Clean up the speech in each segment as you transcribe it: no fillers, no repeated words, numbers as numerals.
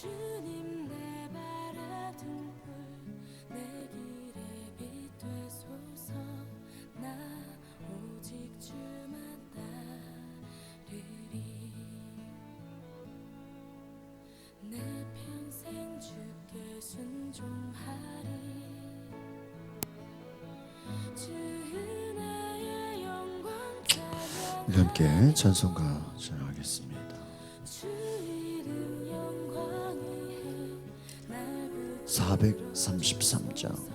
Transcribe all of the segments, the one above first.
주님 내 발의 등불 내 길의 빛 되소서. 나 오직 주만 따르리. 내 평생 주께 순종하리. 주 은혜의 영광 찬양. 우리 함께 찬송가 찬양하겠습니다. 주 이름 영광이 날 433장.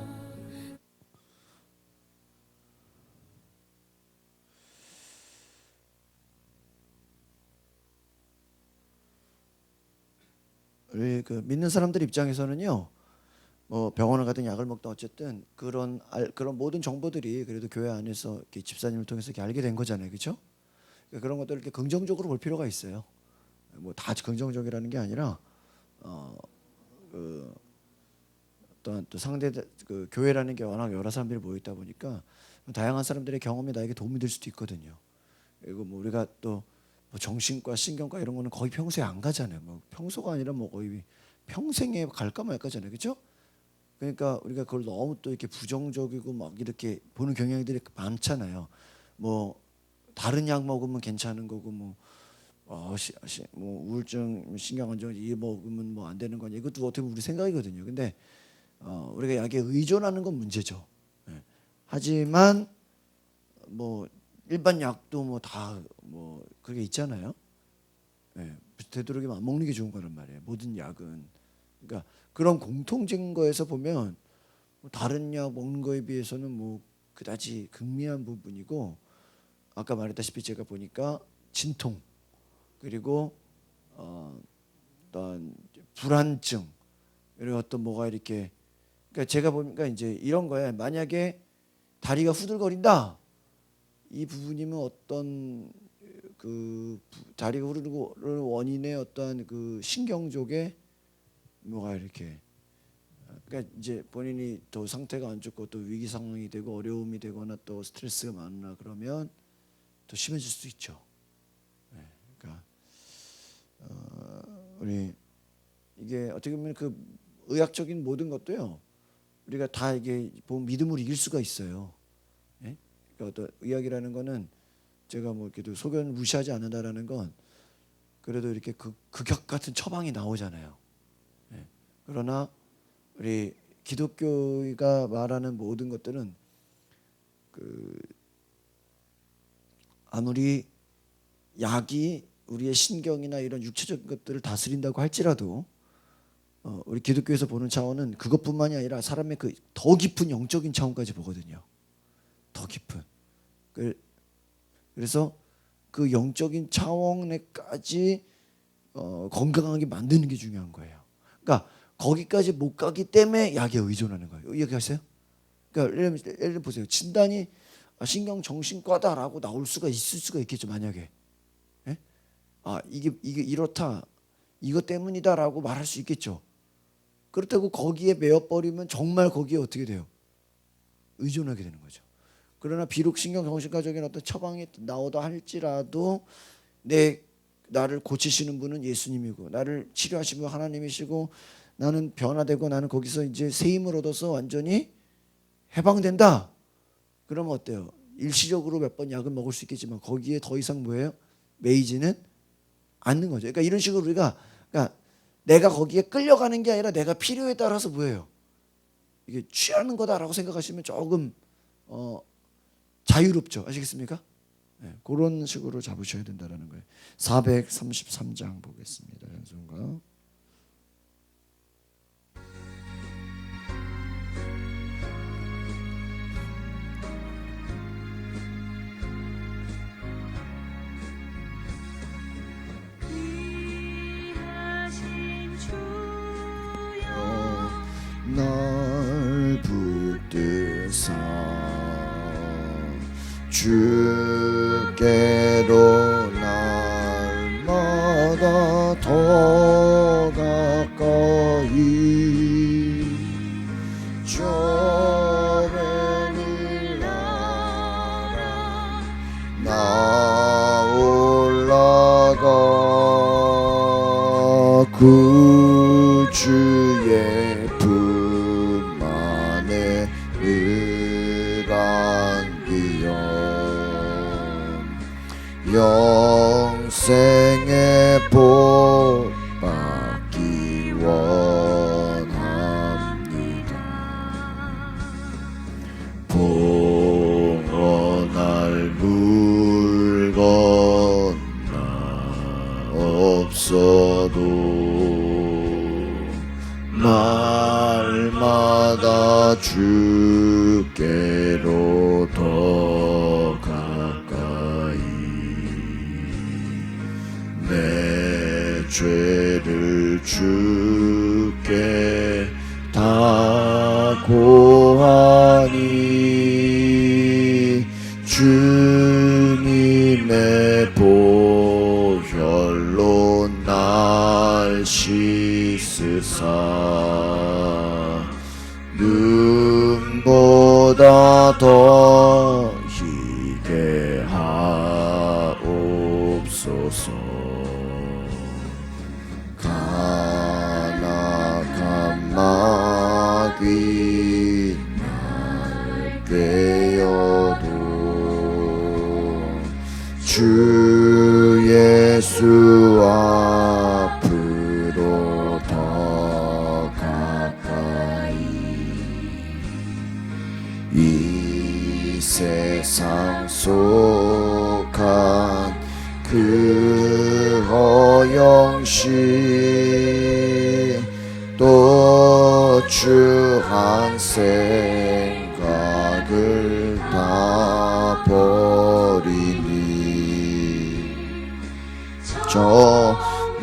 우리 그 믿는 사람들 입장에서는요, 뭐 병원을 가든 약을 먹든 어쨌든 그런 모든 정보들이 그래도 교회 안에서 이렇게 집사님을 통해서 이렇게 알게 된 거잖아요, 그렇죠? 그러니까 그런 것들을 이렇게 긍정적으로 볼 필요가 있어요. 뭐 다 긍정적이라는 게 아니라 그 어떤 또 상대 그 교회라는 게 워낙 여러 사람들이 모여 있다 보니까 다양한 사람들의 경험이 나에게 도움이 될 수도 있거든요. 그리고 뭐 우리가 또 뭐 정신과, 신경과 이런 거는 거의 평소에 안 가잖아요. 뭐 평소가 아니라 뭐 거의 평생에 갈까 말까잖아요, 그렇죠? 그러니까 우리가 그걸 너무 또 이렇게 부정적이고 막 이렇게 보는 경향들이 많잖아요. 뭐 다른 약 먹으면 괜찮은 거고 뭐 우울증, 신경안정 이 먹으면 뭐 안 되는 거냐, 이것도 어떻게 보면 우리 생각이거든요. 근데 우리가 약에 의존하는 건 문제죠. 예. 하지만 뭐 일반 약도 뭐 다 뭐 그게 있잖아요. 예. 되도록이면 안 먹는 게 좋은 거란 말이에요. 모든 약은. 그러니까 그런 공통적인 거에서 보면 뭐 다른 약 먹는 거에 비해서는 뭐 그다지 극미한 부분이고, 아까 말했다시피 제가 보니까 진통, 그리고 어떤 불안증, 그리고 어떤 뭐가 이렇게, 그러니까 제가 보니까 이제 이런 거에 만약에 다리가 후들거린다, 이 부분이면 어떤 그 다리가 후들거리는 원인의 어떤 그 신경 쪽에 뭐가 이렇게, 그러니까 이제 본인이 더 상태가 안 좋고 또 위기 상황이 되고 어려움이 되거나 또 스트레스가 많나 그러면 더 심해질 수도 있죠. 네, 그러니까 우리 이게 어떻게 보면 그 의학적인 모든 것도요, 우리가 다 이게 보면 믿음으로 이길 수가 있어요. 예? 그러니까 어떤 의학이라는 거는 제가 뭐 이렇게 소견을 무시하지 않는다라는 건 그래도 이렇게 극약 같은 처방이 나오잖아요. 예. 그러나 우리 기독교가 말하는 모든 것들은 그 아무리 약이 우리의 신경이나 이런 육체적인 것들을 다스린다고 할지라도 우리 기독교에서 보는 차원은 그것뿐만이 아니라 사람의 그 더 깊은 영적인 차원까지 보거든요. 더 깊은. 그래서 그 영적인 차원에까지 건강하게 만드는 게 중요한 거예요. 그러니까 거기까지 못 가기 때문에 약에 의존하는 거예요. 이해하세요? 그러니까 예를 들면 보세요. 진단이 신경정신과다라고 나올 수가 있을 수가 있겠죠, 만약에. 예? 이게 이렇다, 이것 때문이다라고 말할 수 있겠죠. 그렇다고 거기에 매여버리면 정말 거기에 어떻게 돼요? 의존하게 되는 거죠. 그러나 비록 신경정신과적인 어떤 처방이 나오다 할지라도 나를 고치시는 분은 예수님이고 나를 치료하시는 분은 하나님이시고 나는 변화되고 나는 거기서 이제 새 힘을 얻어서 완전히 해방된다. 그러면 어때요? 일시적으로 몇 번 약을 먹을 수 있겠지만 거기에 더 이상 뭐예요? 매이지는 않는 거죠. 그러니까 이런 식으로 우리가, 그러니까 내가 거기에 끌려가는 게 아니라 내가 필요에 따라서 뭐예요? 이게 취하는 거다라고 생각하시면 조금 자유롭죠. 아시겠습니까? 네, 그런 식으로 잡으셔야 된다는 거예요. 433장 보겠습니다. 찬송가. 날 붙드사 주께로 날마다 더 가까이 저변을 날아 나 올라가 그 주의 품 안에 늘 안기어 영생의 복 받기 원합니다. 봉헌할 물 건너 없어도 날마다 주께로 더 가까이 내 죄를 주께 다 고하니 주님의 보혈로 날 씻으사 눈보다 더 희게 하옵소서. 간악한 마귀 날 꿰어도 주 예수 앞으로 더 가까이 이 세상 속한 그 허영시 또 주한 생각을 다 버리니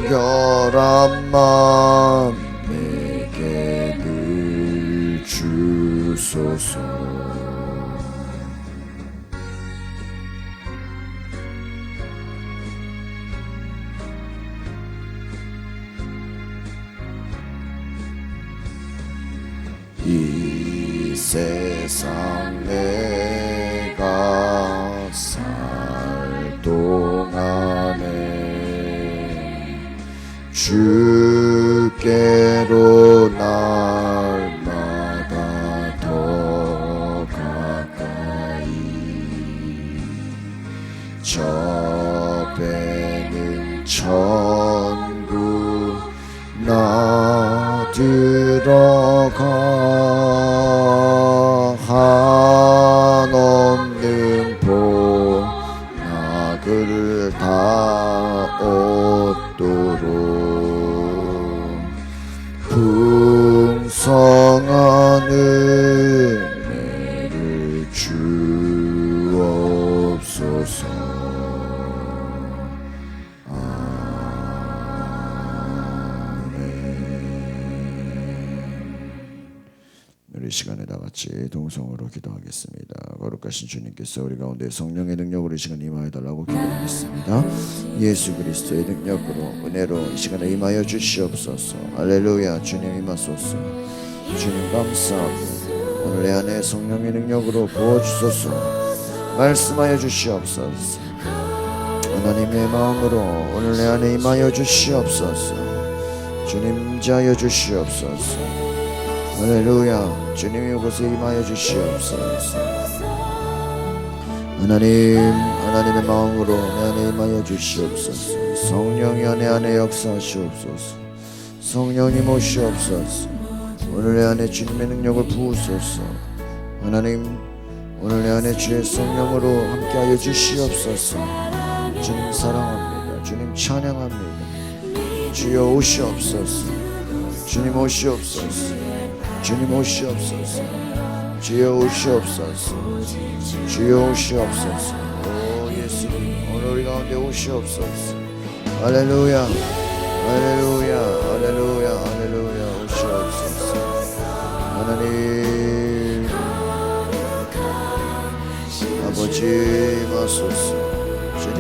정결한 마음 내게 늘 주소서. 이 세상 내가 살 동안에 주께로 날마다 더 가까이 저 배는 천국 나 들어가 한없는 복락을 다 얻도록 풍성한 은혜를 주옵소서. 우리 시간에 다 같이 동성으로 기도하겠습니다. 거룩하신 주님께서 우리 가운데 성령의 능력으로 이 시간 임하여 달라고 기도하겠습니다. 예수 그리스도의 능력으로 은혜로 이 시간에 임하여 주시옵소서. 할렐루야. 주님 임하소서. 주님 감사합니다. 오늘 내 안에 성령의 능력으로 부어주소서. 말씀하여 주시옵소서. 하나님의 마음으로 오늘 내 안에 임하여 주시옵소서. 주님 임재하여 주시옵소서. 할렐루야. 주님이 이곳에 임하여 주시옵소서. 하나님의 마음으로 내 안에 임하여 주시옵소서. 성령이 내 안에 역사하시옵소서. 성령님 오시옵소서. 오늘 내 안에 주님의 능력을 부으소서. 하나님 오늘 내 안에 주의 성령으로 함께하여 주시옵소서. 주님 사랑합니다. 주님 찬양합니다. 주여 오시옵소서. 주님 오시옵소서. 주님 오시옵소서. 주여 오시옵소서. 주여 오시옵소서. 오 예수님 오늘 우리 가운데 오시옵소서. 할렐루야. 할렐루야. 할렐루야. 할렐루야. 오시옵소서. 하나님 아버지 마소서. 주님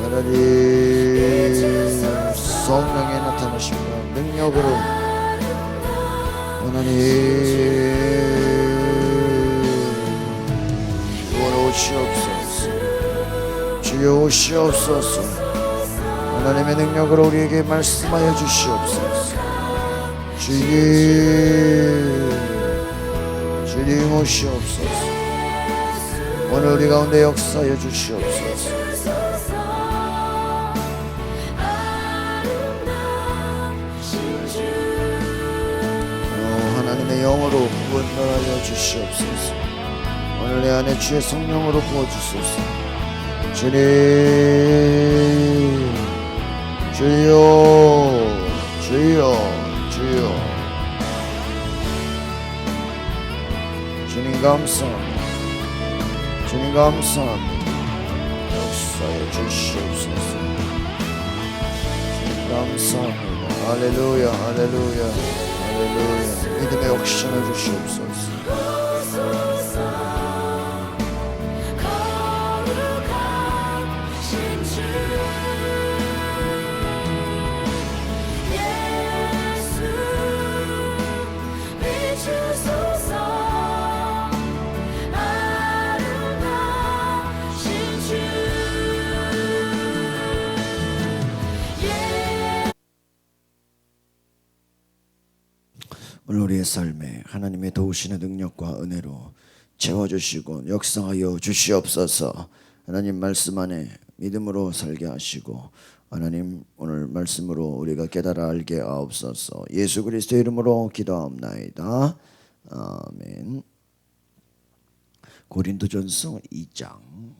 하나님 성령의 나타나심과 능력으로 하나님 구원 오시옵소서. 주여 오시옵소서. 하나님의 능력으로 우리에게 말씀하여 주시옵소서. 주님 오시옵소서. 오늘 우리 가운데 역사하여 주시옵소서. 하나님의 영으로 구원하여 주시옵소서. 오늘 내 안에 주의 성령으로 부어주소서. 주님, 주여, 주여, 주여. 주님 감사합니다. 주님 감사합니다. 역사해 주시옵소서. 주님 감사합니다. 할렐루야, 할렐루야, 할렐루야. 믿음의 역사해 주시옵소서. 오늘 우리의 삶에 하나님의 도우시는 능력과 은혜로 채워주시고 역사하여 주시옵소서. 하나님 말씀 안에 믿음으로 살게 하시고 하나님 오늘 말씀으로 우리가 깨달아 알게 하옵소서. 예수 그리스도의 이름으로 기도하옵나이다. 아멘. 고린도전서 2장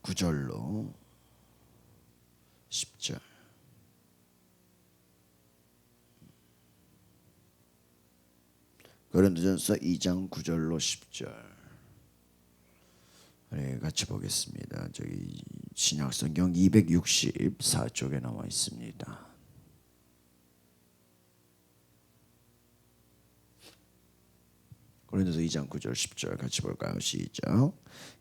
9절로 10절. 고린도전서 2장 9절로 10절. 네, 같이 보겠습니다. 저기 신약성경 264쪽에 나와 있습니다. 고린도서 2장 9절 10절 같이 볼까요? 시작.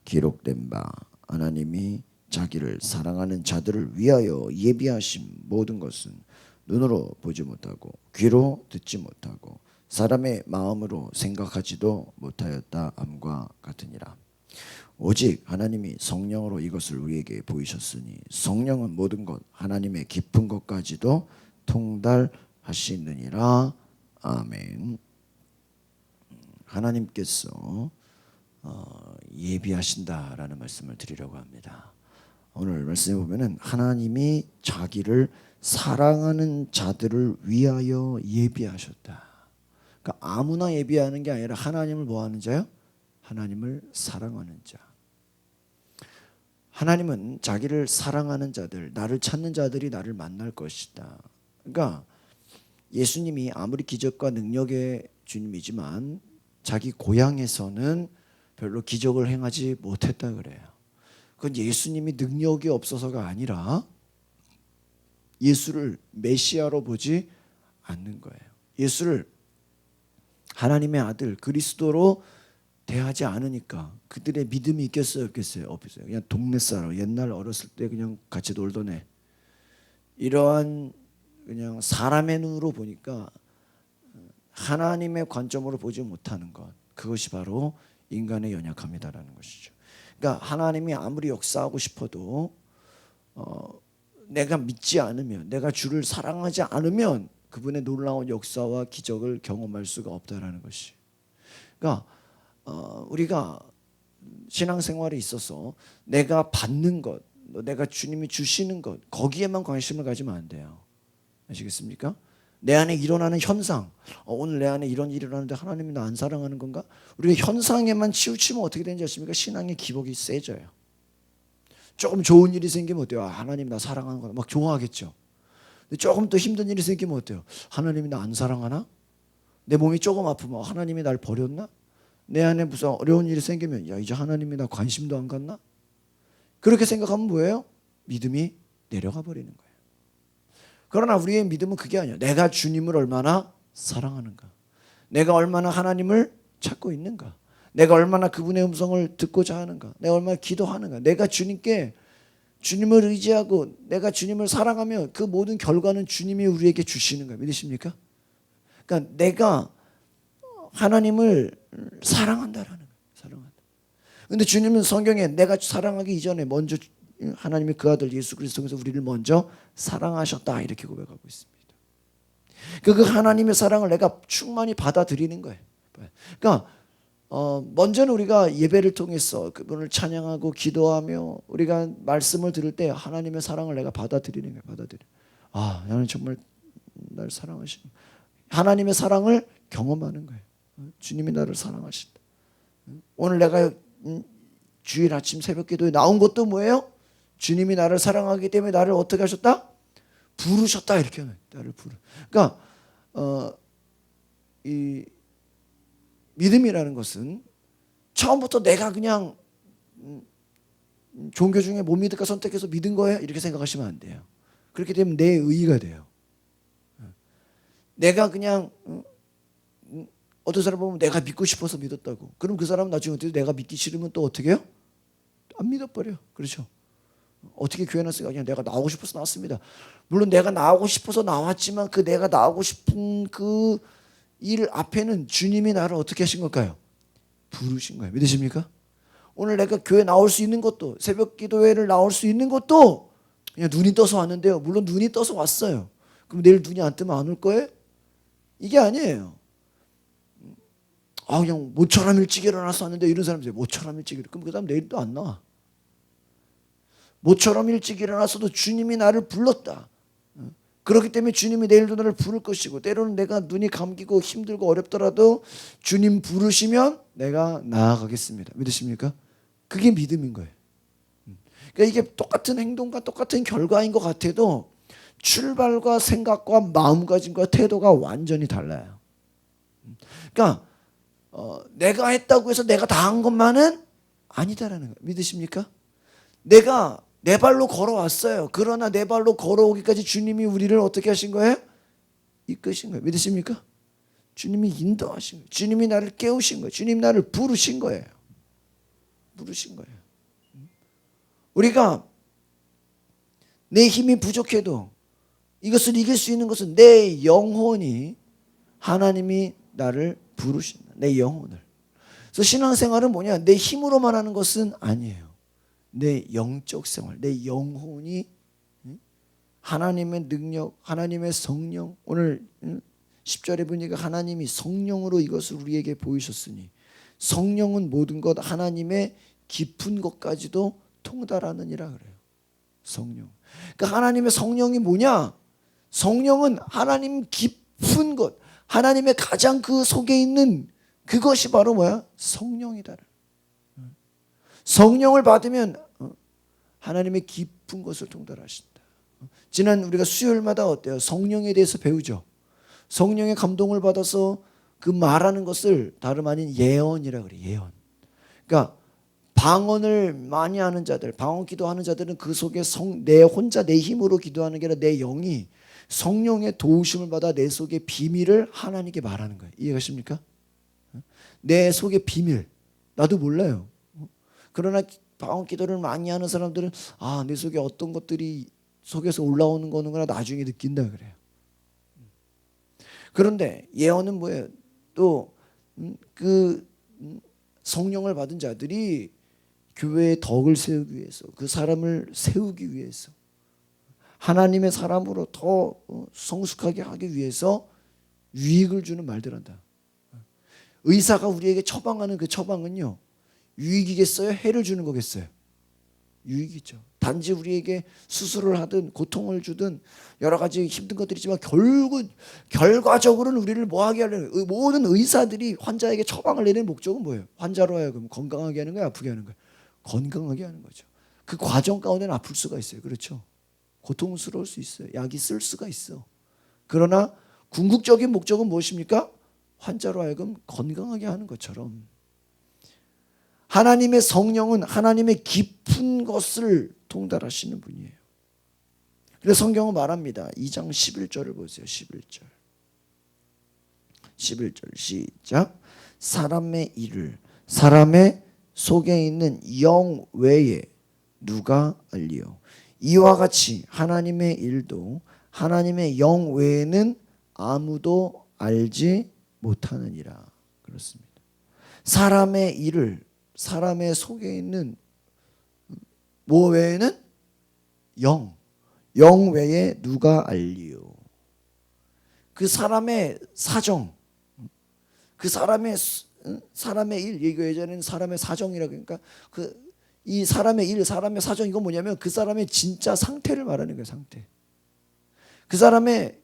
기록된 바 하나님이 자기를 사랑하는 자들을 위하여 예비하신 모든 것은 눈으로 보지 못하고 귀로 듣지 못하고 사람의 마음으로 생각하지도 못하였다 함과 같으니라. 오직 하나님이 성령으로 이것을 우리에게 보이셨으니 성령은 모든 것 하나님의 깊은 것까지도 통달하시느니라. 아멘. 하나님께서 예비하신다라는 말씀을 드리려고 합니다. 오늘 말씀에 보면은 하나님이 자기를 사랑하는 자들을 위하여 예비하셨다. 그러니까 아무나 예비하는 게 아니라 하나님을 뭐 하는 자요? 하나님을 사랑하는 자. 하나님은 자기를 사랑하는 자들, 나를 찾는 자들이 나를 만날 것이다. 그러니까 예수님이 아무리 기적과 능력의 주님이지만 자기 고향에서는 별로 기적을 행하지 못했다 그래요. 그건 예수님이 능력이 없어서가 아니라 예수를 메시아로 보지 않는 거예요. 예수를 하나님의 아들 그리스도로 대하지 않으니까 그들의 믿음이 있겠어요, 없겠어요? 없어요. 그냥 동네 사람, 옛날 어렸을 때 그냥 같이 놀던 애. 이러한 그냥 사람의 눈으로 보니까 하나님의 관점으로 보지 못하는 것, 그것이 바로 인간의 연약함이다라는 것이죠. 그러니까 하나님이 아무리 역사하고 싶어도 내가 믿지 않으면, 내가 주를 사랑하지 않으면 그분의 놀라운 역사와 기적을 경험할 수가 없다라는 것이. 그러니까 우리가 신앙생활에 있어서 내가 받는 것, 내가 주님이 주시는 것, 거기에만 관심을 가지면 안 돼요. 아시겠습니까? 내 안에 일어나는 현상, 오늘 내 안에 이런 일이 일어나는데 하나님이 나 안 사랑하는 건가? 우리가 현상에만 치우치면 어떻게 되는지 아십니까? 신앙의 기복이 세져요. 조금 좋은 일이 생기면 어때요? 하나님 나 사랑하는 거다 막 좋아하겠죠. 근데 조금 더 힘든 일이 생기면 어때요? 하나님이 나 안 사랑하나? 내 몸이 조금 아프면 하나님이 날 버렸나? 내 안에 무슨 어려운 일이 생기면 야 이제 하나님이 나 관심도 안 갖나? 그렇게 생각하면 뭐예요? 믿음이 내려가 버리는 거예요. 그러나 우리의 믿음은 그게 아니에요. 내가 주님을 얼마나 사랑하는가, 내가 얼마나 하나님을 찾고 있는가, 내가 얼마나 그분의 음성을 듣고자 하는가, 내가 얼마나 기도하는가, 내가 주님을 의지하고 내가 주님을 사랑하면 그 모든 결과는 주님이 우리에게 주시는 거예요. 믿으십니까? 그러니까 내가 하나님을 사랑한다라는 거예요. 사랑한다. 근데 주님은 성경에 내가 사랑하기 이전에 먼저 하나님이 그 아들 예수 그리스도 통해서 우리를 먼저 사랑하셨다 이렇게 고백하고 있습니다. 그 하나님의 사랑을 내가 충만히 받아들이는 거예요. 그러니까 먼저는 우리가 예배를 통해서 그분을 찬양하고 기도하며 우리가 말씀을 들을 때 하나님의 사랑을 내가 받아들이는 거예요. 아, 나는 정말 날 사랑하시는 하나님의 사랑을 경험하는 거예요. 주님이 나를 사랑하신다. 오늘 내가 주일 아침 새벽 기도에 나온 것도 뭐예요? 주님이 나를 사랑하기 때문에 나를 어떻게 하셨다? 부르셨다 이렇게 나를 부르. 그러니까 이 믿음이라는 것은 처음부터 내가 그냥 종교 중에 못 믿을까 선택해서 믿은 거예요 이렇게 생각하시면 안 돼요. 그렇게 되면 내 의의가 돼요. 내가 그냥 어떤 사람 보면 내가 믿고 싶어서 믿었다고. 그럼 그 사람은 나중에 어떻게 내가 믿기 싫으면 또 어떻게 해요? 안 믿어버려. 그렇죠? 어떻게 교회 나왔을까? 그냥 내가 나오고 싶어서 나왔습니다. 물론 내가 나오고 싶어서 나왔지만 그 내가 나오고 싶은 그 일 앞에는 주님이 나를 어떻게 하신 걸까요? 부르신 거예요. 믿으십니까? 오늘 내가 교회 나올 수 있는 것도 새벽 기도회를 나올 수 있는 것도 그냥 눈이 떠서 왔는데요. 물론 눈이 떠서 왔어요. 그럼 내일 눈이 안 뜨면 안 올 거예요? 이게 아니에요. 그냥 모처럼 일찍 일어나서 왔는데 이런 사람들이 모처럼 일찍 일어나. 그럼 그 다음 내일 또 안 나와. 모처럼 일찍 일어나서도 주님이 나를 불렀다. 그렇기 때문에 주님이 내일도 나를 부를 것이고 때로는 내가 눈이 감기고 힘들고 어렵더라도 주님 부르시면 내가 나아가겠습니다. 믿으십니까? 그게 믿음인 거예요. 그러니까 이게 똑같은 행동과 똑같은 결과인 것 같아도 출발과 생각과 마음가짐과 태도가 완전히 달라요. 그러니까 내가 했다고 해서 내가 다 한 것만은 아니다라는 거예요. 믿으십니까? 내가 내 발로 걸어왔어요. 그러나 내 발로 걸어오기까지 주님이 우리를 어떻게 하신 거예요? 이끄신 거예요. 믿으십니까? 주님이 인도하신 거예요. 주님이 나를 깨우신 거예요. 주님이 나를 부르신 거예요. 부르신 거예요. 우리가 내 힘이 부족해도 이것을 이길 수 있는 것은 내 영혼이 하나님이 나를 부르신다. 내 영혼을. 그래서 신앙생활은 뭐냐? 내 힘으로만 하는 것은 아니에요. 내 영적 생활, 내 영혼이 하나님의 능력, 하나님의 성령. 오늘 10절에 보니까 하나님이 성령으로 이것을 우리에게 보이셨으니 성령은 모든 것 하나님의 깊은 것까지도 통달하느니라 그래요. 성령. 그러니까 하나님의 성령이 뭐냐? 성령은 하나님 깊은 것, 하나님의 가장 그 속에 있는 그것이 바로 뭐야? 성령이다. 성령을 받으면 하나님의 깊은 것을 통달하신다. 지난 우리가 수요일마다 어때요? 성령에 대해서 배우죠. 성령의 감동을 받아서 그 말하는 것을 다름 아닌 예언이라 그래. 예언. 그러니까 방언을 많이 하는 자들, 방언 기도하는 자들은 그 속에 내 혼자 내 힘으로 기도하는 게 아니라 내 영이 성령의 도우심을 받아 내 속의 비밀을 하나님께 말하는 거예요. 이해가십니까? 내 속의 비밀. 나도 몰라요. 그러나 방언 기도를 많이 하는 사람들은 내 속에 어떤 것들이 속에서 올라오는 거는구나 나중에 느낀다 그래요. 그런데 예언은 뭐예요? 또 그 성령을 받은 자들이 교회의 덕을 세우기 위해서 그 사람을 세우기 위해서 하나님의 사람으로 더 성숙하게 하기 위해서 유익을 주는 말들 한다. 의사가 우리에게 처방하는 그 처방은요. 유익이겠어요? 해를 주는 거겠어요? 유익이죠. 단지 우리에게 수술을 하든 고통을 주든 여러 가지 힘든 것들이지만 결과적으로는 우리를 뭐하게 하려는 모든 의사들이 환자에게 처방을 내는 목적은 뭐예요? 환자로 하여금 건강하게 하는 거예요? 아프게 하는 거예요? 건강하게 하는 거죠. 그 과정 가운데는 아플 수가 있어요. 그렇죠? 고통스러울 수 있어요. 약이 쓸 수가 있어. 그러나 궁극적인 목적은 무엇입니까? 환자로 하여금 건강하게 하는 것처럼 하나님의 성령은 하나님의 깊은 것을 통달하시는 분이에요. 그래서 성경은 말합니다. 2장 11절을 보세요. 11절 시작. 사람의 일을 사람의 속에 있는 영 외에 누가 알리요? 이와 같이 하나님의 일도 하나님의 영 외에는 아무도 알지 못하느니라. 그렇습니다. 사람의 일을 사람의 속에 있는 뭐 외에는 영 외에 누가 알리요. 그 사람의 사정, 그 사람의 일, 이거 예전에는 사람의 사정이라고, 그러니까 이 사람의 일, 사람의 사정, 이건 뭐냐면 그 사람의 진짜 상태를 말하는 거예요. 상태. 그 사람의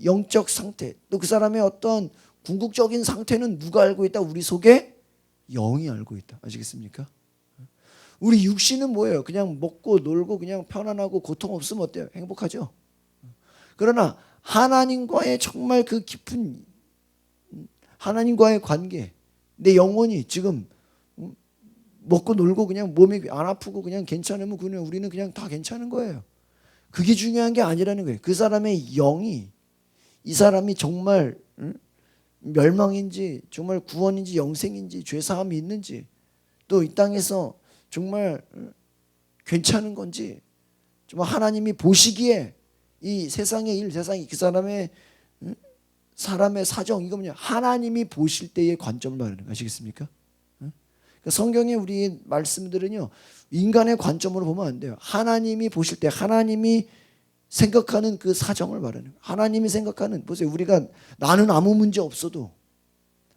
영적 상태, 또 그 사람의 어떤 궁극적인 상태는 누가 알고 있다? 우리 속에 영이 알고 있다. 아시겠습니까? 우리 육신은 뭐예요? 그냥 먹고 놀고 그냥 편안하고 고통 없으면 어때요? 행복하죠? 그러나 하나님과의 정말 그 깊은 하나님과의 관계, 내 영혼이 지금 먹고 놀고 그냥 몸이 안 아프고 그냥 괜찮으면 그냥 우리는 그냥 다 괜찮은 거예요. 그게 중요한 게 아니라는 거예요. 그 사람의 영이, 이 사람이 정말 멸망인지 정말 구원인지 영생인지 죄사함이 있는지, 또 이 땅에서 정말 괜찮은 건지, 정말 하나님이 보시기에 이 세상의 일, 세상이 그 사람의 사정, 이거 뭐냐, 하나님이 보실 때의 관점을 말하는 거 아시겠습니까? 그러니까 성경의 우리 말씀들은요, 인간의 관점으로 보면 안 돼요. 하나님이 보실 때 하나님이 생각하는 그 사정을 말하는 거예요. 하나님이 생각하는, 보세요, 우리가 나는 아무 문제 없어도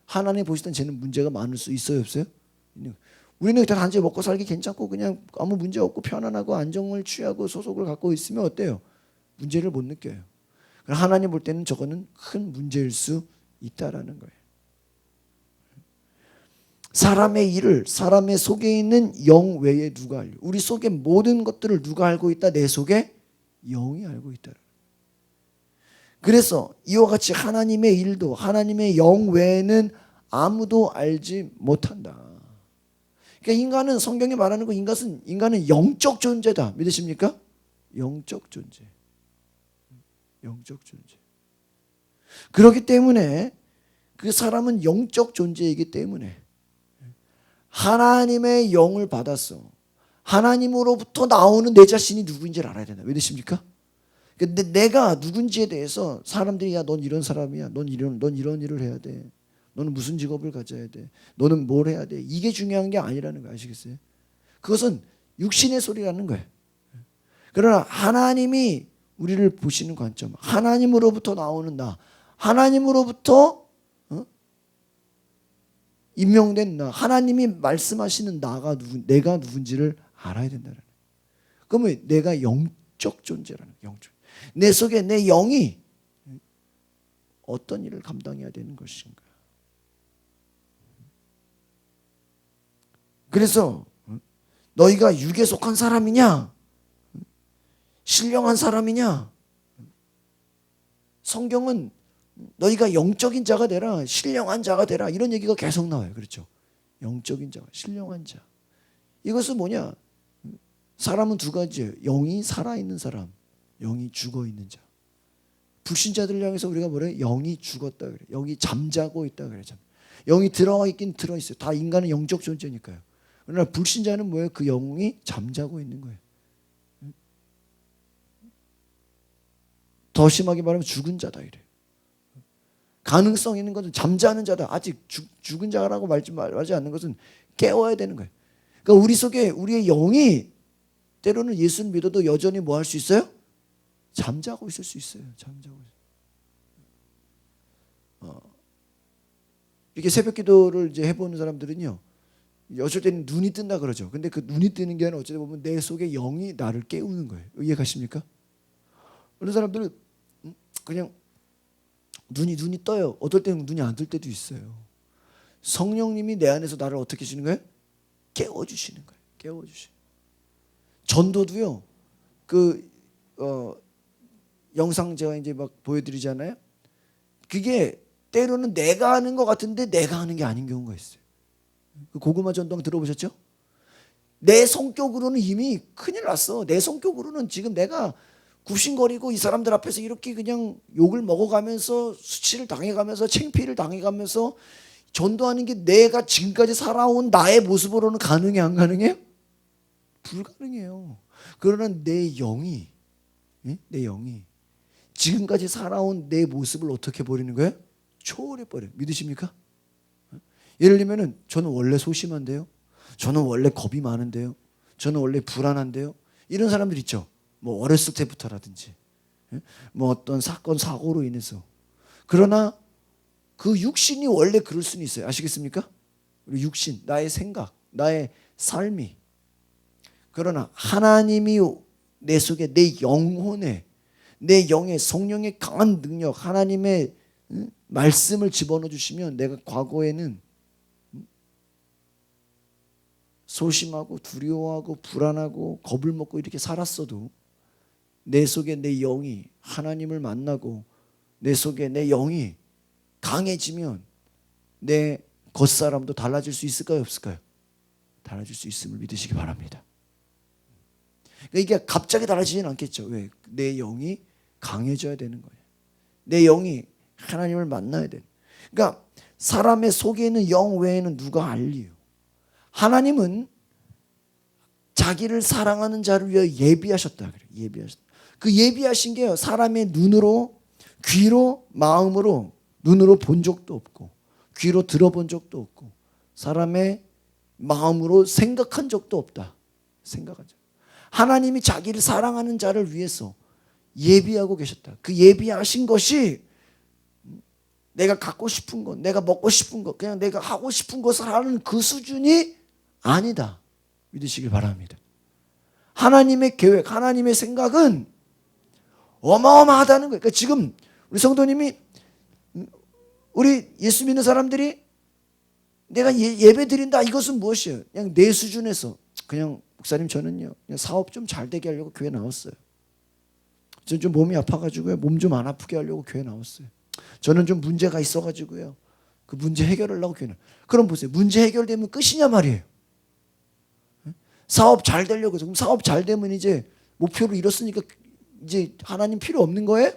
하나님 보실 땐 쟤는 문제가 많을 수 있어요, 없어요? 우리는 단지 먹고 살기 괜찮고 그냥 아무 문제 없고 편안하고 안정을 취하고 소속을 갖고 있으면 어때요? 문제를 못 느껴요. 하나님 볼 때는 저거는 큰 문제일 수 있다라는 거예요. 사람의 일을, 사람의 속에 있는 영 외에 누가 알려? 우리 속의 모든 것들을 누가 알고 있다? 내 속에 영이 알고 있다. 그래서 이와 같이 하나님의 일도 하나님의 영 외에는 아무도 알지 못한다. 그러니까 인간은, 성경이 말하는 거, 인간은 영적 존재다. 믿으십니까? 영적 존재. 영적 존재. 그렇기 때문에 그 사람은 영적 존재이기 때문에 하나님의 영을 받았어. 하나님으로부터 나오는 내 자신이 누구인지를 알아야 된다. 믿으십니까? 근데 내가 누군지에 대해서 사람들이, 야, 넌 이런 사람이야. 넌 이런 일을 해야 돼. 너는 무슨 직업을 가져야 돼. 너는 뭘 해야 돼. 이게 중요한 게 아니라는 거 아시겠어요? 그것은 육신의 소리라는 거예요. 그러나 하나님이 우리를 보시는 관점, 하나님으로부터 나오는 나, 하나님으로부터 임명된 나, 하나님이 말씀하시는 나가 내가 누군지를 알아야 된다는 거예요. 그러면 내가 영적 존재라는 거예요. 영적. 내 속에 내 영이 어떤 일을 감당해야 되는 것인가. 그래서 너희가 육에 속한 사람이냐, 신령한 사람이냐. 성경은 너희가 영적인 자가 되라, 신령한 자가 되라, 이런 얘기가 계속 나와요. 그렇죠? 영적인 자가, 신령한 자. 이것은 뭐냐? 사람은 두 가지예요. 영이 살아있는 사람, 영이 죽어있는 자. 불신자들 향해서 우리가 뭐래요? 영이 죽었다 그래. 영이 잠자고 있다 그래. 영이 들어와 있긴 들어있어요. 다 인간은 영적 존재니까요. 그러나 불신자는 뭐예요? 그 영이 잠자고 있는 거예요. 더 심하게 말하면 죽은 자다 이래요. 가능성 있는 것은 잠자는 자다. 아직 죽은 자라고 말하지 않는 것은 깨워야 되는 거예요. 그러니까 우리 속에 우리의 영이 때로는 예수를 믿어도 여전히 뭐 할 수 있어요? 잠자고 있을 수 있어요. 잠자고 있어요. 이렇게 새벽 기도를 이제 해보는 사람들은요, 어쩔 때는 눈이 뜬다 그러죠. 근데 그 눈이 뜨는 게 아니라 어쩔 때 보면 내 속에 영이 나를 깨우는 거예요. 이해가십니까? 어느 사람들은 그냥 눈이 떠요. 어떨 때는 눈이 안 뜰 때도 있어요. 성령님이 내 안에서 나를 어떻게 하시는 거예요? 깨워주시는 거예요. 깨워주시는. 전도도요. 영상 제가 이제 막 보여드리잖아요. 그게 때로는 내가 하는 것 같은데 내가 하는 게 아닌 경우가 있어요. 그 고구마 전도왕 들어보셨죠? 내 성격으로는 이미 큰일 났어. 내 성격으로는 지금 내가 굽신거리고 이 사람들 앞에서 이렇게 그냥 욕을 먹어가면서 수치를 당해가면서 창피를 당해가면서 전도하는 게 내가 지금까지 살아온 나의 모습으로는 가능해, 안 가능해요? 불가능해요. 그러나 내 영이 지금까지 살아온 내 모습을 어떻게 버리는 거예요? 초월해버려요. 믿으십니까? 예를 들면 저는 원래 소심한데요, 저는 원래 겁이 많은데요, 저는 원래 불안한데요, 이런 사람들 있죠. 뭐 어렸을 때부터라든지 뭐 어떤 사건 사고로 인해서. 그러나 그 육신이 원래 그럴 수는 있어요. 아시겠습니까? 우리 육신, 나의 생각, 나의 삶이. 그러나 하나님이 내 속에, 내 영혼에, 내 영의 성령의 강한 능력, 하나님의 말씀을 집어넣어 주시면 내가 과거에는 소심하고 두려워하고 불안하고 겁을 먹고 이렇게 살았어도 내 속에 내 영이 하나님을 만나고 내 속에 내 영이 강해지면 내 겉사람도 달라질 수 있을까요? 없을까요? 달라질 수 있음을 믿으시기 바랍니다. 그러니까 이게 갑자기 달라지진 않겠죠. 왜? 내 영이 강해져야 되는 거예요. 내 영이 하나님을 만나야 돼요. 그러니까 사람의 속에 있는 영 외에는 누가 알리요? 하나님은 자기를 사랑하는 자를 위하여 예비하셨다 그래요. 예비하셨다. 그 예비하신 게요, 사람의 눈으로, 귀로, 마음으로, 눈으로 본 적도 없고 귀로 들어본 적도 없고 사람의 마음으로 생각한 적도 없다. 생각하죠. 하나님이 자기를 사랑하는 자를 위해서 예비하고 계셨다. 그 예비하신 것이 내가 갖고 싶은 것, 내가 먹고 싶은 것, 그냥 내가 하고 싶은 것을 하는 그 수준이 아니다. 믿으시길 바랍니다. 하나님의 계획, 하나님의 생각은 어마어마하다는 거예요. 그러니까 지금 우리 성도님이, 우리 예수 믿는 사람들이 내가 예배 드린다, 이것은 무엇이에요? 그냥 내 수준에서 그냥 목사님 저는요 그냥 사업 좀 잘 되게 하려고 교회 나왔어요. 저는 좀 몸이 아파가지고요 몸 좀 안 아프게 하려고 교회 나왔어요. 저는 좀 문제가 있어가지고요 그 문제 해결하려고 교회 나왔어요. 그럼 보세요, 문제 해결되면 끝이냐 말이에요. 사업 잘 되려고 해서, 그럼 사업 잘 되면 이제 목표를 이뤘으니까 이제 하나님 필요 없는 거예요?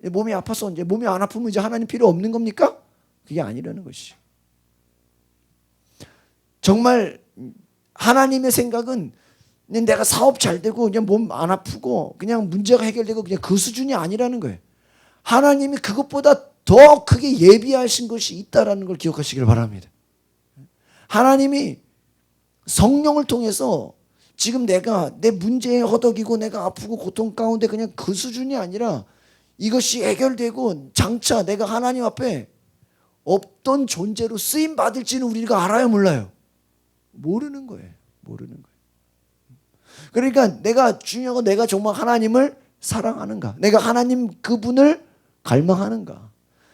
몸이 아파서 이제 몸이 안 아프면 이제 하나님 필요 없는 겁니까? 그게 아니라는 것이. 정말 하나님의 생각은 그냥 내가 사업 잘 되고 그냥 몸 안 아프고 그냥 문제가 해결되고 그냥 그 수준이 아니라는 거예요. 하나님이 그것보다 더 크게 예비하신 것이 있다라는 걸 기억하시길 바랍니다. 하나님이 성령을 통해서 지금 내가 내 문제에 허덕이고 내가 아프고 고통 가운데 그냥 그 수준이 아니라 이것이 해결되고 장차 내가 하나님 앞에 없던 존재로 쓰임 받을지는 우리가 알아요, 몰라요? 모르는 거예요. 모르는 거예요. 그러니까 내가 중요한 건 내가 정말 하나님을 사랑하는가? 내가 하나님 그분을 갈망하는가?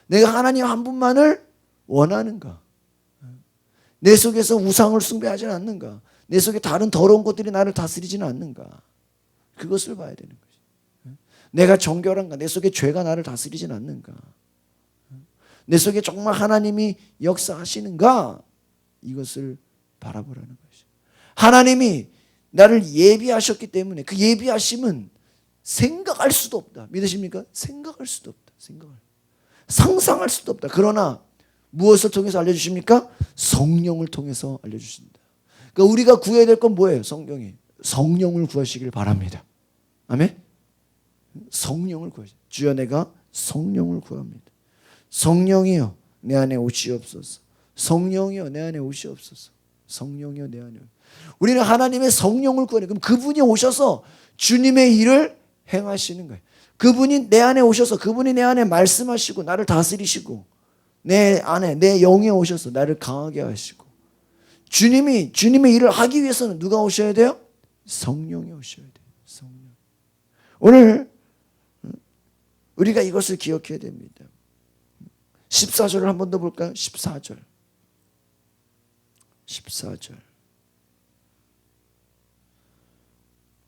내가 하나님 한 분만을 원하는가? 내 속에서 우상을 숭배하지는 않는가? 내 속에 다른 더러운 것들이 나를 다스리지는 않는가? 그것을 봐야 되는 거지. 내가 정결한가? 내 속에 죄가 나를 다스리지는 않는가? 내 속에 정말 하나님이 역사하시는가? 이것을 바라보라는 것이죠. 하나님이 나를 예비하셨기 때문에 그 예비하심은 생각할 수도 없다. 믿으십니까? 생각할 수도 없다. 상상할 수도 없다. 그러나 무엇을 통해서 알려주십니까? 성령을 통해서 알려주신다. 그러니까 우리가 구해야 될 건 뭐예요? 성령을 구하시길 바랍니다. 아멘? 성령을 구하시다. 주여 내가 성령을 구합니다. 성령이여 내 안에 오시옵소서. 성령이여 내 안에 오시옵소서. 성령이여 내 안에. 우리는 하나님의 성령을 구하는, 그럼 그분이 오셔서 주님의 일을 행하시는 거예요. 그분이 내 안에 오셔서 그분이 내 안에 말씀하시고 나를 다스리시고 내 안에 내 영에 오셔서 나를 강하게 하시고, 주님의 일을 하기 위해서는 누가 오셔야 돼요? 성령이 오셔야 돼요. 성령. 오늘 우리가 이것을 기억해야 됩니다. 14절을 한 번 더 볼까요? 14절.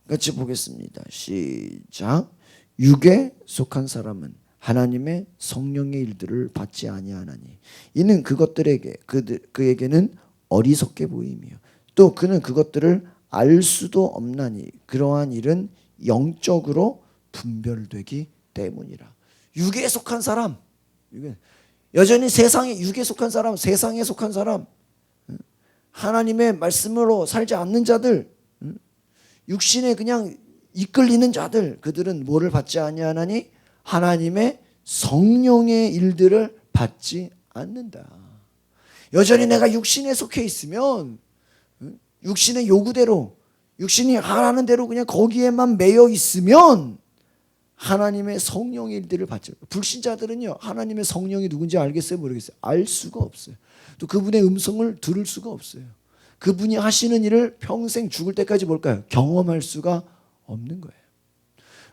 같이 보겠습니다. 시작. 육에 속한 사람은 하나님의 성령의 일들을 받지 아니하나니 이는 그에게는 어리석게 보임이요 또 그는 그것들을 알 수도 없나니 그러한 일은 영적으로 분별되기 때문이라. 육에 속한 사람, 여전히 육에 속한 사람, 세상에 속한 사람, 하나님의 말씀으로 살지 않는 자들, 육신에 그냥 이끌리는 자들, 그들은 뭐를 받지 아니하나니 하나님의 성령의 일들을 받지 않는다. 여전히 내가 육신에 속해 있으면 육신의 요구대로 육신이 하라는 대로 그냥 거기에만 매여 있으면 하나님의 성령의 일들을 받죠. 불신자들은요, 하나님의 성령이 누군지 알겠어요? 모르겠어요? 알 수가 없어요. 또 그분의 음성을 들을 수가 없어요. 그분이 하시는 일을 평생 죽을 때까지 뭘까요? 경험할 수가 없는 거예요.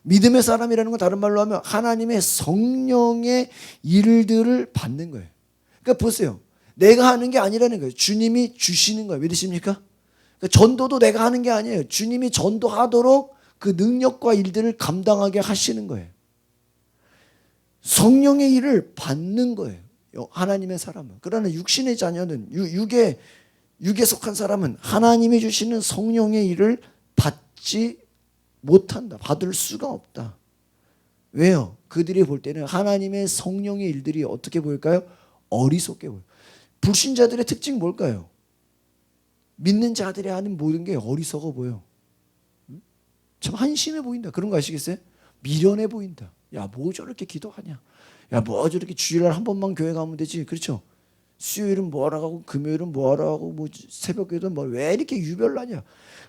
믿음의 사람이라는 건 다른 말로 하면 하나님의 성령의 일들을 받는 거예요. 그러니까 보세요. 내가 하는 게 아니라는 거예요. 주님이 주시는 거예요. 믿으십니까? 그러니까 전도도 내가 하는 게 아니에요. 주님이 전도하도록 그 능력과 일들을 감당하게 하시는 거예요. 성령의 일을 받는 거예요. 하나님의 사람은. 그러나 육신의 자녀는 육에 속한 사람은 하나님이 주시는 성령의 일을 받지 못한다. 받을 수가 없다. 왜요? 그들이 볼 때는 하나님의 성령의 일들이 어떻게 보일까요? 어리석게 보여요. 불신자들의 특징이 뭘까요? 믿는 자들이 하는 모든 게 어리석어 보여. 참 한심해 보인다. 그런 거 아시겠어요? 미련해 보인다. 야, 뭐 저렇게 기도하냐? 야, 뭐 저렇게 주일날 한 번만 교회 가면 되지? 그렇죠? 수요일은 뭐하러 가고 금요일은 뭐하러 가고 뭐 새벽에도 뭐 왜 이렇게 유별나냐?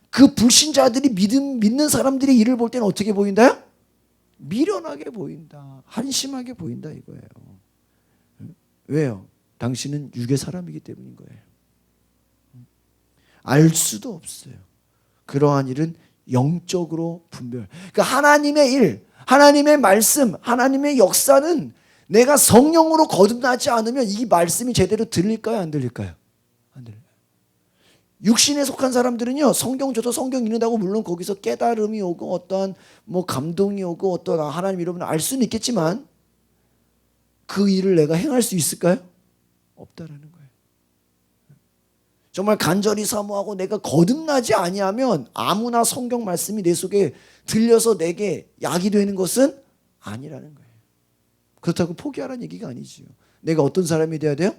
그 불신자들이 믿는 사람들이 일을 볼 때는 어떻게 보인다요? 미련하게 보인다. 한심하게 보인다 이거예요. 왜요? 당신은 육의 사람이기 때문인 거예요. 알 수도 없어요. 그러한 일은 영적으로 분별. 그러니까 하나님의 일, 하나님의 말씀, 하나님의 역사는 내가 성령으로 거듭나지 않으면 이 말씀이 제대로 들릴까요? 안 들릴까요? 안 들려요. 육신에 속한 사람들은요, 성경 줘도 성경 읽는다고 물론 거기서 깨달음이 오고 어떠한 뭐 감동이 오고 어떠한 하나님 이름을 알 수는 있겠지만 그 일을 내가 행할 수 있을까요? 없다라는 거예요. 정말 간절히 사모하고 내가 거듭나지 아니하면 아무나 성경 말씀이 내 속에 들려서 내게 약이 되는 것은 아니라는 거예요. 그렇다고 포기하라는 얘기가 아니지요. 내가 어떤 사람이 돼야 돼요?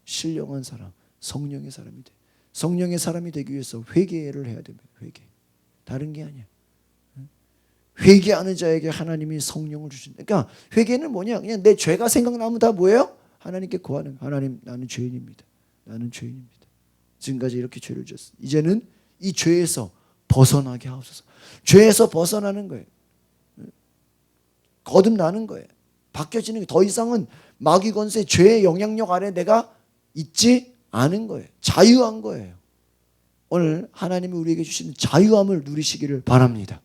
신령한 사람, 성령의 사람이 돼. 성령의 사람이 되기 위해서 회개를 해야 됩니다. 회개. 다른 게 아니야. 회개하는 자에게 하나님이 성령을 주신다. 그러니까 회개는 뭐냐? 그냥 내 죄가 생각나면 다 뭐예요? 하나님께 구하는. 하나님, 나는 죄인입니다. 나는 죄인입니다. 지금까지 이렇게 죄를 지었어. 이제는 이 죄에서 벗어나게 하옵소서. 죄에서 벗어나는 거예요. 거듭나는 거예요. 바뀌어지는 게 더 이상은 마귀 권세, 죄의 영향력 아래 내가 있지 않은 거예요. 자유한 거예요. 오늘 하나님이 우리에게 주시는 자유함을 누리시기를 바랍니다.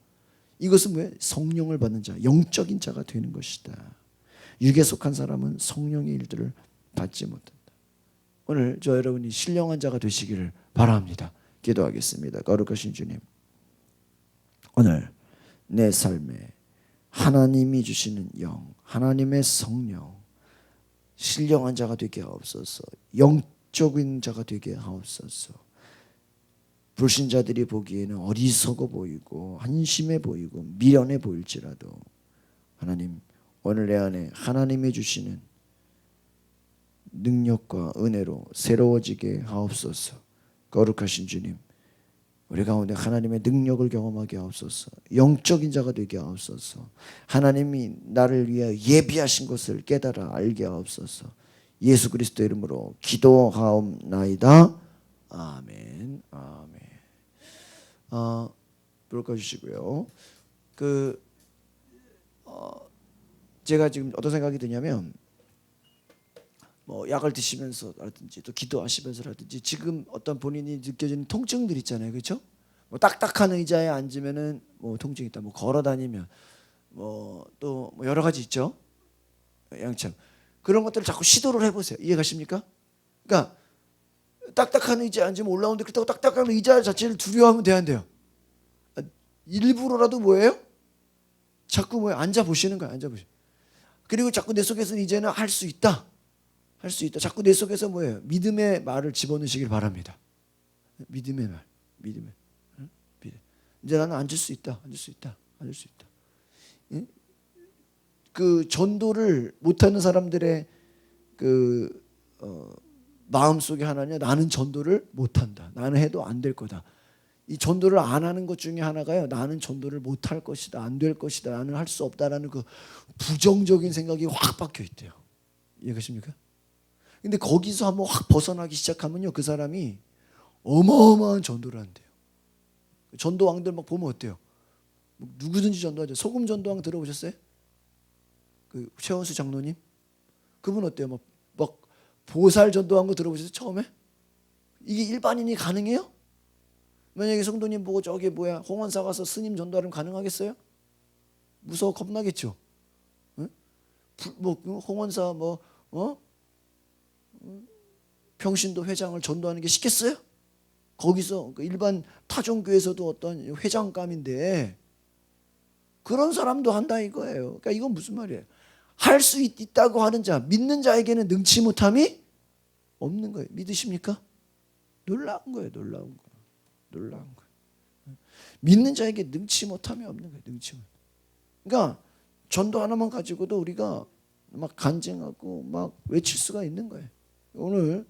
이것은 뭐예요? 성령을 받는 자, 영적인 자가 되는 것이다. 육에 속한 사람은 성령의 일들을 받지 못한다. 오늘 저 여러분이 신령한 자가 되시기를 바랍니다. 기도하겠습니다. 거룩하신 주님, 오늘 내 삶에 하나님이 주시는 영, 하나님의 성령, 신령한 자가 되게 하옵소서. 영적인 자가 되게 하옵소서. 불신자들이 보기에는 어리석어 보이고 한심해 보이고 미련해 보일지라도 하나님, 오늘 내 안에 하나님이 주시는 능력과 은혜로 새로워지게 하옵소서. 거룩하신 주님, 우리 가운데 하나님의 능력을 경험하게 하옵소서. 영적인 자가 되게 하옵소서. 하나님이 나를 위해 예비하신 것을 깨달아 알게 하옵소서. 예수 그리스도 이름으로 기도하옵나이다. 아멘. 아멘. 불 꺼주시고요. 제가 지금 어떤 생각이 드냐면, 뭐 약을 드시면서라든지 또 기도하시면서라든지 지금 어떤 본인이 느껴지는 통증들 있잖아요, 그렇죠? 뭐 딱딱한 의자에 앉으면은 뭐 통증이 있다. 뭐 걸어 다니면 뭐 또 뭐 여러 가지 있죠. 양참 그런 것들을 자꾸 시도를 해보세요. 이해가십니까? 그러니까 딱딱한 의자에 앉으면 올라오는데 그렇다고 딱딱한 의자 자체를 두려워하면 돼야 안 돼요. 일부러라도 뭐예요? 자꾸 뭐예요? 앉아 보시는 거예요. 앉아 보시. 그리고 자꾸 내 속에서는 이제는 할 수 있다. 할 수 있다. 자꾸 내 속에서 뭐예요? 믿음의 말을 집어넣으시길 바랍니다. 믿음의 말, 믿음의. 믿음. 이제 나는 앉을 수 있다. 앉을 수 있다. 앉을 수 있다. 응? 그 전도를 못하는 사람들의 마음 속에 하나냐? 나는 전도를 못한다. 나는 해도 안 될 거다. 이 전도를 안 하는 것 중에 하나가요. 나는 전도를 못할 것이다. 안 될 것이다. 나는 할 수 없다라는 그 부정적인 생각이 확 박혀 있대요. 이해가십니까? 근데 거기서 한번 확 벗어나기 시작하면요, 그 사람이 어마어마한 전도를 한대요. 전도왕들 막 보면 어때요? 뭐 누구든지 전도하죠. 소금 전도왕 들어보셨어요? 그 최원수 장로님? 그분 어때요? 막 보살 전도한 거 들어보셨어요? 처음에? 이게 일반인이 가능해요? 만약에 성도님 보고 저기 뭐야 홍원사 가서 스님 전도하면 가능하겠어요? 무서워 겁나겠죠. 응? 뭐 홍원사 평신도 회장을 전도하는 게 쉽겠어요? 거기서 일반 타종교에서도 어떤 회장감인데 그런 사람도 한다 이거예요. 그러니까 이건 무슨 말이에요? 할 수 있다고 하는 자, 믿는 자에게는 능치 못함이 없는 거예요. 믿으십니까? 놀라운 거예요. 놀라운 거예요. 믿는 자에게 능치 못함이 없는 거예요. 능치 못. 그러니까 전도 하나만 가지고도 우리가 막 간증하고 막 외칠 수가 있는 거예요. 오늘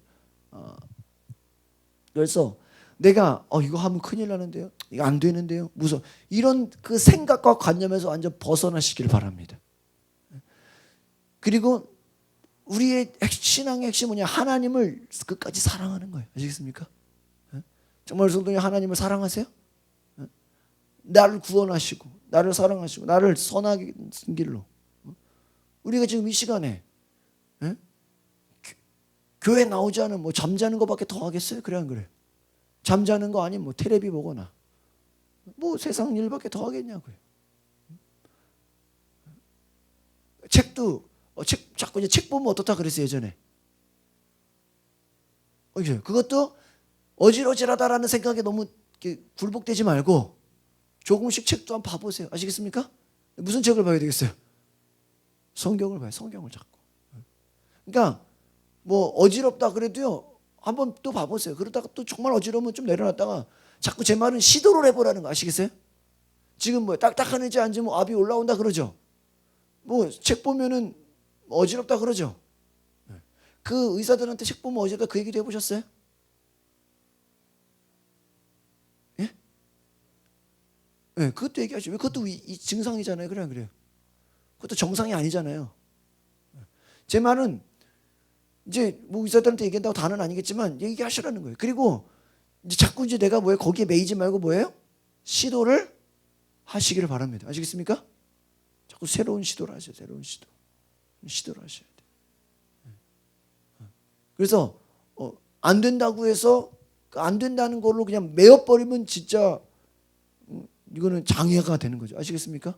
그래서 내가 이거 하면 큰일 나는데요. 이거 안 되는데요. 무서워. 이런 그 생각과 관념에서 완전 벗어나시길 바랍니다. 그리고 우리의 신앙의 핵심은 뭐냐? 하나님을 끝까지 사랑하는 거예요. 아시겠습니까? 정말 성도님 하나님을 사랑하세요? 나를 구원하시고 나를 사랑하시고 나를 선하게 쓴 길로 우리가 지금 이 시간에 교회 나오지 않으면 뭐 잠자는 것밖에 더 하겠어요? 그래 안 그래? 잠자는 거 아니면 뭐 테레비 보거나 뭐 세상 일밖에 더 하겠냐고요. 책도 자꾸 이제 책 보면 어떻다 그랬어요 예전에. 그것도 어질어질하다라는 생각에 너무 굴복되지 말고 조금씩 책도 한번 봐보세요. 아시겠습니까? 무슨 책을 봐야 되겠어요? 성경을 봐요. 성경을 자꾸. 그러니까 뭐 어지럽다 그래도요 한번 또 봐보세요. 그러다가 또 정말 어지러우면 좀 내려놨다가 자꾸 제 말은 시도를 해보라는 거 아시겠어요? 지금 뭐 딱딱한 의자에 앉으면 압이 올라온다 그러죠. 뭐 책 보면은 어지럽다 그러죠. 그 의사들한테 책 보면 어지럽다 그 얘기도 해보셨어요? 예? 예, 그것도 얘기하죠. 왜 그것도 이 증상이잖아요. 그래 안 그래요? 그것도 정상이 아니잖아요. 제 말은 이제 뭐 의사들한테 얘기한다고 다는 아니겠지만 얘기하시라는 거예요. 그리고 이제 자꾸 이제 내가 뭐예요? 거기에 매이지 말고 뭐예요? 시도를 하시기를 바랍니다. 아시겠습니까? 자꾸 새로운 시도를 하셔요. 새로운 시도를 하셔야 돼요. 그래서 안 된다고 해서 안 된다는 걸로 그냥 매어버리면 진짜 이거는 장애가 되는 거죠. 아시겠습니까?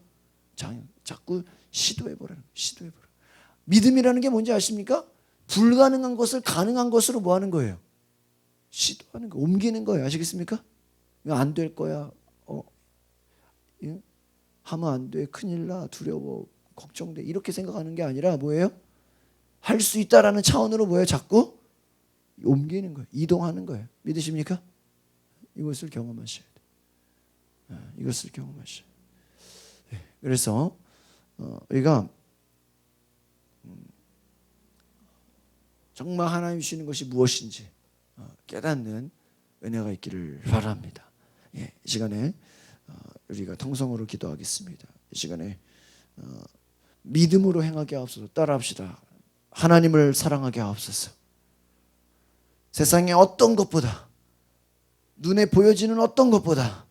장애. 자꾸 시도해보라는 거예요. 시도해보라. 믿음이라는 게 뭔지 아십니까? 불가능한 것을 가능한 것으로 뭐 하는 거예요? 시도하는 거, 옮기는 거예요. 아시겠습니까? 이거 안 될 거야. 예? 하면 안 돼. 큰일 나. 두려워. 걱정돼. 이렇게 생각하는 게 아니라 뭐예요? 할 수 있다라는 차원으로 뭐예요? 자꾸 옮기는 거예요. 이동하는 거예요. 믿으십니까? 이것을 경험하셔야 돼요. 이것을 경험하셔야 돼요. 그래서 우리가 정말 하나님 주시는 것이 무엇인지 깨닫는 은혜가 있기를 바랍니다. 이 시간에 우리가 통성으로 기도하겠습니다. 이 시간에 믿음으로 행하게 하옵소서. 따라합시다. 하나님을 사랑하게 하옵소서. 세상의 어떤 것보다 눈에 보여지는 어떤 것보다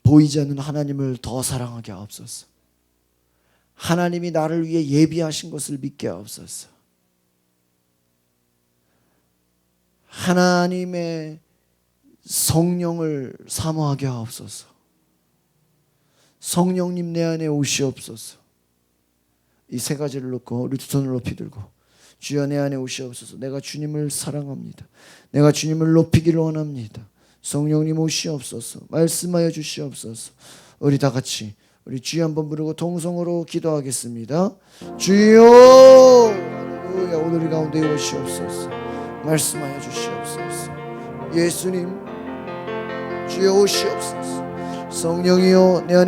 보이지 않는 하나님을 더 사랑하게 하옵소서. 하나님이 나를 위해 예비하신 것을 믿게 하옵소서. 하나님의 성령을 사모하게 하옵소서. 성령님 내 안에 오시옵소서. 이 세 가지를 놓고 우리 두 손을 높이 들고 주여 내 안에 오시옵소서. 내가 주님을 사랑합니다. 내가 주님을 높이기를 원합니다. 성령님 오시옵소서. 말씀하여 주시옵소서. 우리 다 같이 우리 주여 한번 부르고 동성으로 기도하겠습니다. 주여 할렐루야. 오늘 이 가운데 오시옵소서. 말씀하여 주시옵소서. 예수님 주여 오시옵소서. 성령이여 내 안에